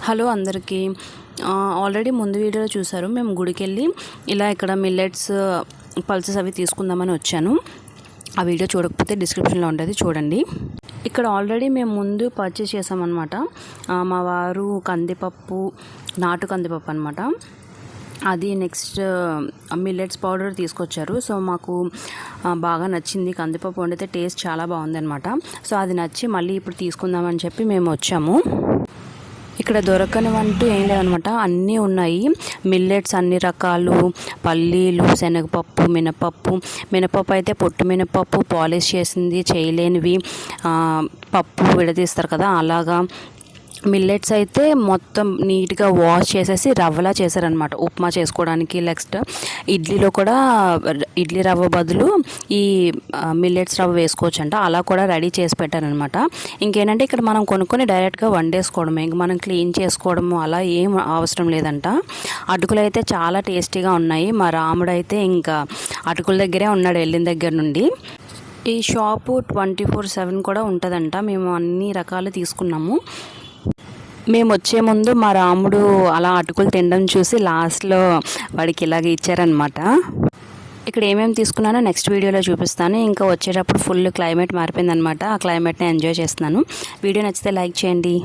Hello అందరికీ. Already ముందు వీడియోలో చూసారు. మేము గుడికెళ్ళి ఇలా ఇక్కడ మిల్లెట్స్ పల్సెస్ అవి తీసుకుందామని వచ్చాను. ఆ వీడియో చూడకపోతే డిస్క్రిప్షన్లో ఉంటుంది, చూడండి. ఇక్కడ ఆల్రెడీ మేము ముందు పర్చేస్ చేసామన్నమాట. మా వారు కందిపప్పు, నాటు కందిపప్పు అనమాట, అది నెక్స్ట్ మిల్లెట్స్ పౌడర్ తీసుకొచ్చారు. సో మాకు బాగా నచ్చింది, కందిపప్పు వండితే టేస్ట్ చాలా బాగుందన్నమాట. సో అది నచ్చి మళ్ళీ ఇప్పుడు తీసుకుందామని చెప్పి మేము వచ్చాము. ఇక్కడ దొరకనివంటూ ఏం లేదనమాట, అన్నీ ఉన్నాయి. మిల్లెట్స్ అన్ని రకాలు, పల్లీలు, శనగపప్పు, మినపప్పు అయితే పొట్టు మినపప్పు, పాలిష్ చేసింది, చేయలేనివి, పప్పు విడదీస్తారు కదా అలాగా. మిల్లెట్స్ అయితే మొత్తం నీట్గా వాష్ చేసేసి రవ్వలా చేశారనమాట, ఉప్మా చేసుకోవడానికి. నెక్స్ట్ ఇడ్లీలో కూడా ఇడ్లీ రవ్వ బదులు ఈ మిల్లెట్స్ రవ్వ వేసుకోవచ్చంట, అలా కూడా రెడీ చేసి పెట్టారనమాట. ఇంకేంటంటే ఇక్కడ మనం కొనుక్కొని డైరెక్ట్గా వండేసుకోవడమే, ఇంక మనం క్లీన్ చేసుకోవడము అలా ఏం అవసరం లేదంట. అటుకులు అయితే చాలా టేస్టీగా ఉన్నాయి. మా రాముడు అయితే ఇంకా అటుకుల దగ్గరే ఉన్నాడు వెళ్ళిన దగ్గర నుండి. ఈ షాపు 24/7 కూడా ఉంటుందంట. మేము అన్ని రకాలు తీసుకున్నాము. మేము వచ్చే ముందు మా రాముడు అలా అటుకులు తినడం చూసి లాస్ట్లో వాడికి ఇలాగ ఇచ్చారనమాట. ఇక్కడ ఏమేమి తీసుకున్నానో నెక్స్ట్ వీడియోలో చూపిస్తాను. ఇంకా వచ్చేటప్పుడు ఫుల్ క్లైమేట్ మారిపోయిందనమాట, ఆ క్లైమేట్ని ఎంజాయ్ చేస్తున్నాను. వీడియో నచ్చితే లైక్ చేయండి.